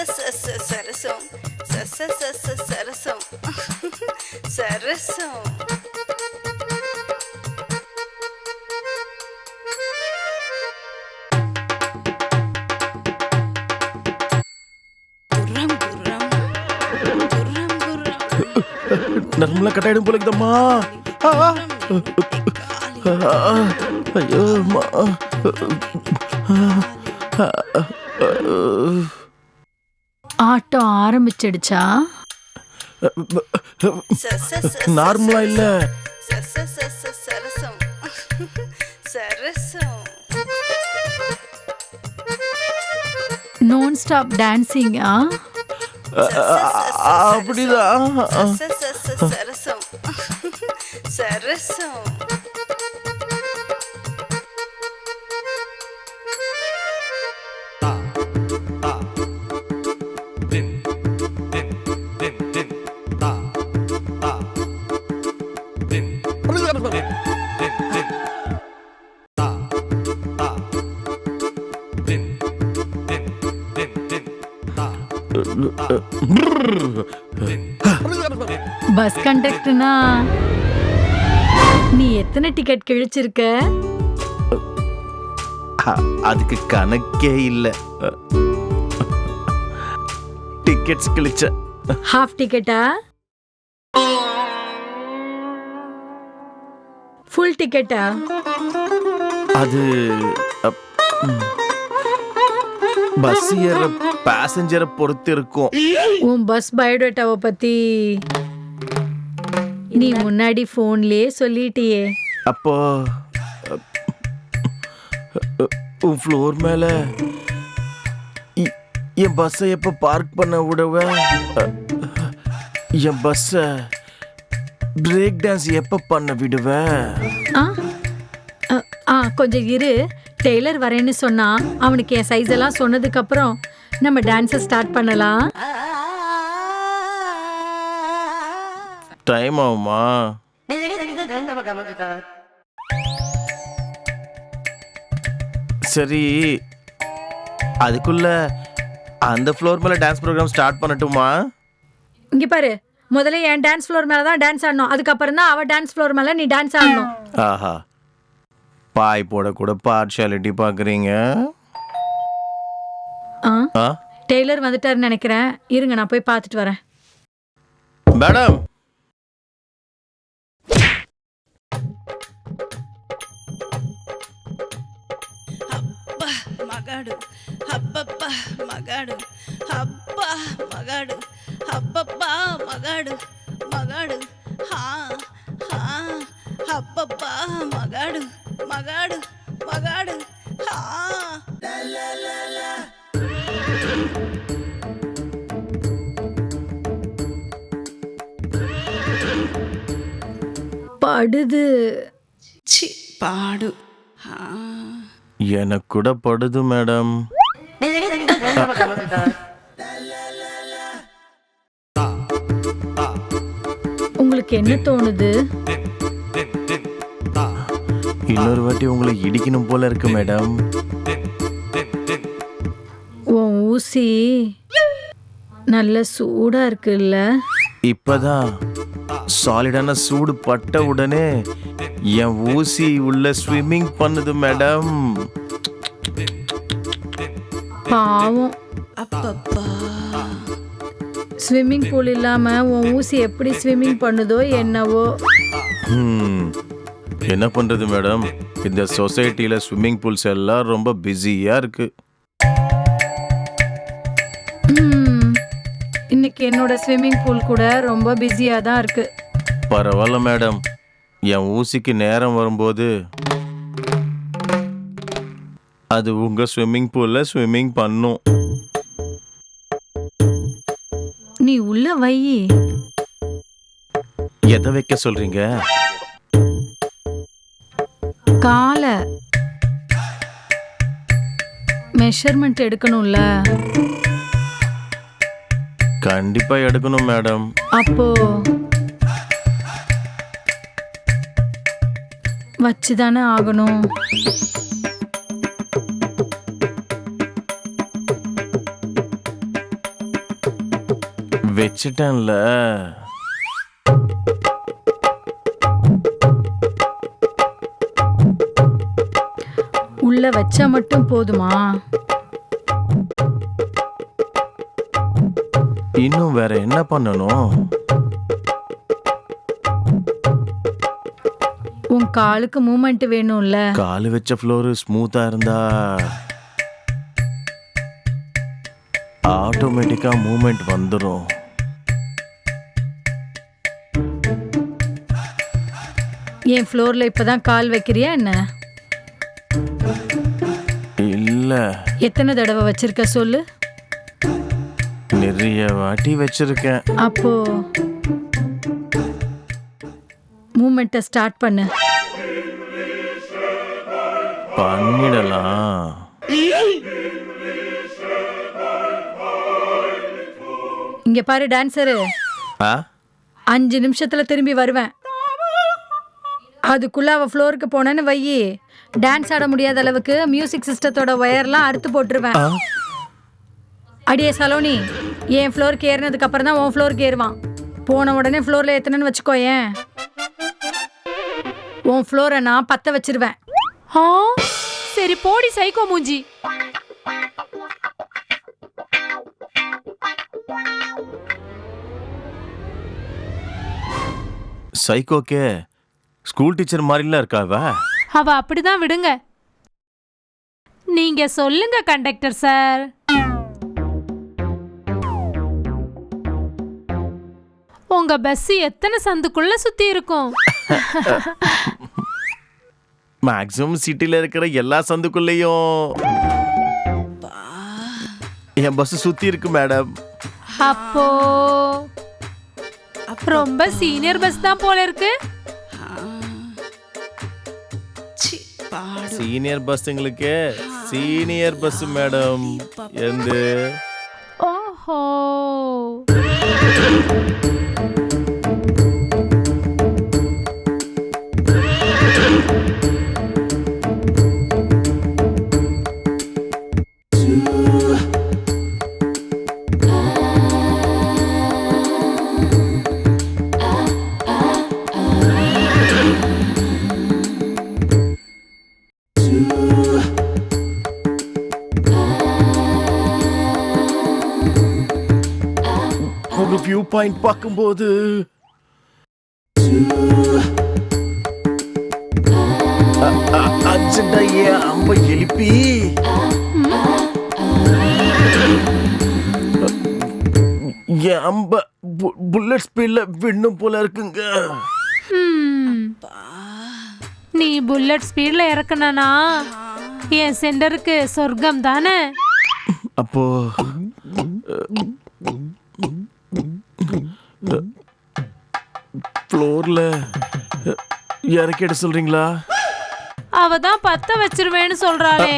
சரசம் சரசம் சரசம் நர்மலா கட்டாயிடும் போல இருக்குதம்மா. ஐயோ அம்மா. ஆட்டம் ஆரம்பிச்சிடுச்சா? நார்மலா இல்ல. சரசம் சரசம் நான் ஸ்டாப் டான்சிங்கா? அப்படிதான். சரசம் சரசம் பஸ் கண்டக்டர்னா நீ எத்தனை டிக்கெட் கிழிச்சிருக்க? அதுக்கு கணக்கே இல்ல. டிக்கெட்ஸ் கிழிச்ச. ஹாஃப் டிக்கெட்டா? ஃபுல் டிக்கெட்டா? அது பஸ் ஏற பேசஞ்சரை பொறுத்து இருக்கும். உன் பஸ் பயோடேட்டாவை பத்தி நீ முன்னாடி போன்லயே சொல்லிட்டியே. அப்போ உன் ஃப்ளோர் மேல என் பஸ்ஸை எப்ப பார்க் பண்ண விடுவ? என் பஸ்ஸை பிரேக் டான்ஸ் எப்ப பண்ண விடுவ? கொஞ்சம் இரு. டெய்லர் வரேன்னு சொன்னா அவனுக்கு என் சைஸ் எல்லாம் சொன்னதுக்கு அப்புறம் நம்ம டான்ஸை ஸ்டார்ட் பண்ணலாம். டைம் ஆகுமா? சரி, அதுக்குள்ள அந்த ஃப்ளோர் மேல டான்ஸ் ப்ரோக்ராம் ஸ்டார்ட் பண்ணட்டுமா? இங்க பாரு, முதல்ல என் டான்ஸ் ஃப்ளோர் மேல தான் டான்ஸ் ஆடணும். அதுக்கப்புறம் தான் அவ டான்ஸ் ஃப்ளோர் மேல நீ டான்ஸ் ஆடணும். ஆஹா, பாய் போட கூட பார்ஷியாலிட்டி பாக்குறீங்க. டெய்லர் வந்துட்டாருன்னு நினைக்கிறேன். இருங்க, நான் போய் பார்த்துட்டு வரேன். மேடம், మగాడు అబ్బబ్బ మగాడు అబ్బా మగాడు అబ్బబ్బా మగాడు మగాడు హా హా అబ్బబ్బా మగాడు మగాడు మగాడు హా లా లా లా. படுது. சி பாடு. எனக்கு கூட படுது மேடம். உங்களுக்கு என்ன தோணுது? இன்னொரு வாட்டி உங்களை இடிக்கணும் போல இருக்கு மேடம். உன் ஊசி நல்ல சூடா இருக்குல்ல? இப்பதான் சாலிடான சூடு பட்ட உடனே என் ஊசி உள்ள ஸ்விம்மிங் பண்ணுது மேடம். பாவம். அப்பப்பா, ஸ்விம்மிங் பூல் இல்லாம உன் ஊசி எப்படி ஸ்விம்மிங் பண்ணுதோ என்னவோ. என்ன பண்றது மேடம், இந்த சொசைட்டில ஸ்விம்மிங் பூல்ஸ் எல்லாம் ரொம்ப பிஸியா இருக்கு. இன்னைக்கு என்னோட ஸ்விம்மிங் பூல் கூட ரொம்ப பிஸியா தான் இருக்கு. பரவாயில்ல மேடம், என் ஊசிக்கு நேரம் வரும்போது அது உங்க ஸ்விம்மிங் பூல்ல ஸ்விம்மிங் பண்ணும். நீ உள்ள வை. எதை வைக்க சொல்றீங்க? கால மெஷர்மெண்ட் எடுக்கணும்ல? கண்டிப்பா எடுக்கணும் மேடம். அப்போ வச்சுதானே ஆகணும். வச்சிட்டேன்ல. உள்ள வச்சா மட்டும் போதுமா? இன்னும் வேற என்ன பண்ணணும்? உன் காலுக்கு மூமெண்ட் வேணும்ல. காலு வச்ச ஃப்ளோர் ஸ்மூத்தா இருந்தா ஆட்டோமேட்டிக்கா மூமெண்ட் வந்துடும். என் ஃப்ளோர்ல இப்பதான் கால் வைக்கிறியா என்ன? இல்ல, எத்தனை தடவை வச்சிருக்க சொல்லு. நிறைய வாட்டி வச்சிருக்கேன். அப்போ மூமெண்ட்டை ஸ்டார்ட் பண்ணு. பண்ணிடலாம். இங்க பாரு டான்சரு, 5 நிமிஷத்துல திரும்பி வருவேன். அதுக்குள்ள அவ ஃப்ளோருக்கு போனேன்னு வையி, டான்ஸ் ஆட முடியாத அளவுக்கு மியூசிக் சிஸ்டத்தோட ஒயர்லாம் அறுத்து போட்டுருவேன். அடியே சலோனி, என் ஃப்ளோருக்கு ஏறினதுக்கு அப்புறம் தான் உன் ஃப்ளோருக்கு ஏறுவான். போன உடனே ஃப்ளோர்ல ஏத்தனன்னு வச்சுக்கோ, ஏன் உன் ஃப்ளோரை நான் பத்த வச்சிருவேன். சரி போடி சைக்கோ மூஞ்சி. சைக்கோக்கே ஸ்கூல் டீச்சர் மாதிரிலாம் இருக்காவ. அவ அப்படிதான் விடுங்க. நீங்க சொல்லுங்க கண்டக்டர் சார். உங்க பஸ் எத்தனை சந்துக்குள்ள சுத்தி இருக்கும்? மேக்ஸிமம் சிட்டில இருக்கிற எல்லா சந்துக்குள்ளேயும் என் பஸ் சுத்தி இருக்கு மேடம். அப்போ ரொம்ப சீனியர் பஸ் தான் போல இருக்கு. சீனியர் பஸ்ஸுங்களுக்கு சீனியர் பஸ் மேடம். எந்த ஓஹோ, ஒரு வியூ பாயிண்ட் பார்க்கும்போது அர்ஜென்டா ஏன் அம்ப எழுப்பி என் அம்ப புல்லட் ஸ்பீட்ல விண்ணும் போல இருக்குங்க. நீ புல்லட் ஸ்பீட்ல இறக்குனா என் சென்டருக்கு சொர்க்கம் தானே. அப்போ ஃப்ளோர்ல இறக்கிட சொல்றீங்களா? அவ தான் பத்த வச்சிருவேன்னு சொல்றாளே.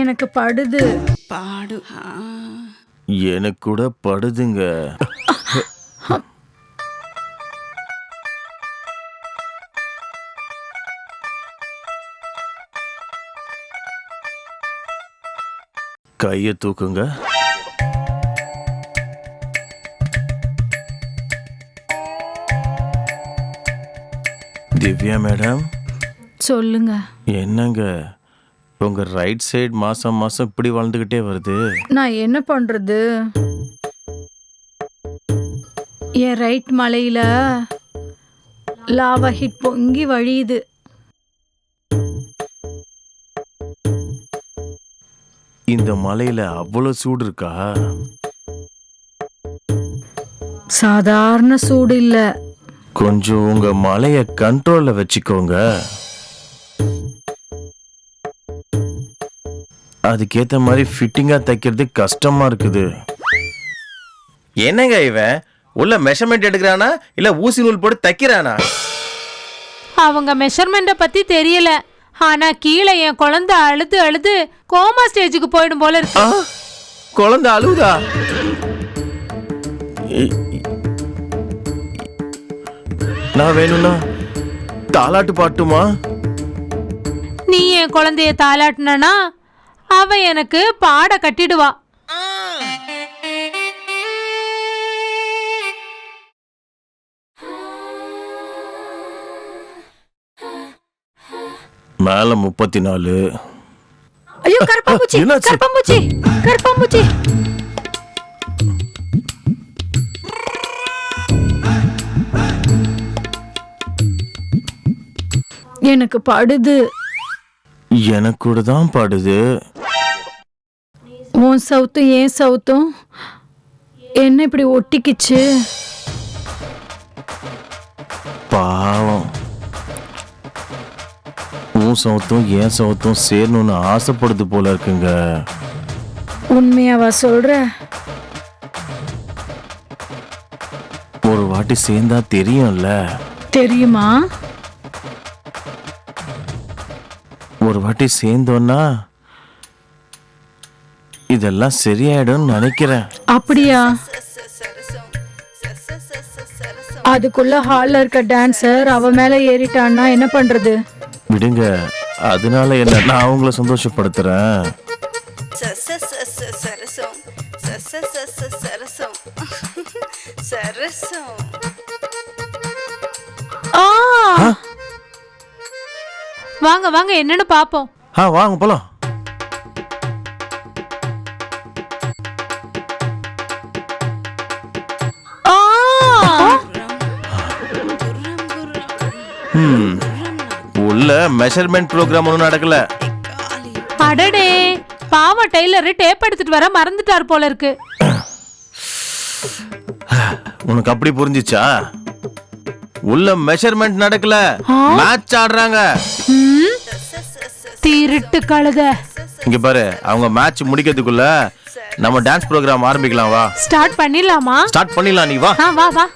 எனக்கு படுது. பாடு. எனக்கு கூட படுதுங்க. கையை தூக்குங்க. திவ்யா மேடம், சொல்லுங்க. என்னங்க உங்க ரைட் சைடு மாசம் மாசம் இப்படி வளர்ந்துகிட்டே வருது? நான் என்ன பண்றது? என் ரைட் மலையில லாவா ஹிட் பொங்கி வழியுது. இந்த மலையில அவ்வளவு சூடு இருக்கா? சாதாரண சூடு இல்ல. கொஞ்சம் உங்க மலைய கண்ட்ரோல்ல வச்சுக்கோங்க. அதுக்கேத்த மாதிரி ஃபிட்டிங்கா தைக்கிறது கஷ்டமா இருக்குது. என்னங்க இவன் உள்ள மெஷர்மெண்ட் எடுக்கிறானா இல்ல ஊசி நூல் போட்டு தைக்கிறானா? அவங்க மெஷர்மெண்ட்டை பத்தி தெரியல. ஆனா கீழே என் குழந்தை அழுது அழுது கோமா ஸ்டேஜுக்கு போயிடும் போல இருக்கு. குழந்தை அழுவுதா? நான் வேணும்னா தாலாட்டு பாட்டுமா? நீ என் குழந்தைய தாலாட்டுனா அவ எனக்கு பாட கட்டிடுவா. மேல 34. ஐயோ கருப்பாம்பூச்சி, என்னாச்சு? கருப்பாம்பூச்சி, கருப்பாம்பூச்சி. எனக்கு படுது. எனக்கு கூட தான் பாடுது. உன் சவுத்தும் ஏன் சவுத்தும் என்ன இப்படி ஒட்டிக்கிச்சு? பாவம். உன் சவுத்தும் ஏன் சவுத்தும் சேரணும்னு ஆசைப்படுது போல இருக்குங்க. உண்மையாவா சொல்ற? ஒரு வாட்டி சேர்ந்தா தெரியும்ல. தெரியுமா? ஒரு வாட்டி சேர்ந்தோன்னா இதெல்லாம் சரியாயிடும் நினைக்கிறேன். அப்படியா? அதுக்குள்ள ஹால்ல இருக்க டான்சர் அவ மேல ஏறிட்டான்னா என்ன பண்றது? விடுங்க, அதனால என்ன, நான் அவங்கள சந்தோஷப்படுத்துறேன். சரசம் சரசம் சரசம். வாங்க வாங்க என்னன்னு பாப்போம். வாங்க போலாம். உள்ள மெஷர்மெண்ட் ப்ரோக்ராம் ஒன்றும் நடக்கல. அடடே, பாவ டெய்லர் டேப் எடுத்துட்டு வர மறந்துட்டார் போல இருக்கு. உனக்கு அப்படி புரிஞ்சிச்சா? உள்ள மெஷர்மெண்ட் நடக்கல, மேட்ச் ஆடுறாங்க. திருட்டு கழுத. இங்க பாரு, அவங்க மேட்ச் முடிக்கிறதுக்குள்ள நம்ம டான்ஸ் ப்ரோக்ராம் ஆரம்பிக்கலாம். வா, ஸ்டார்ட் பண்ணிடலாமா? ஸ்டார்ட் பண்ணிடலாம். நீ வா. வா வா.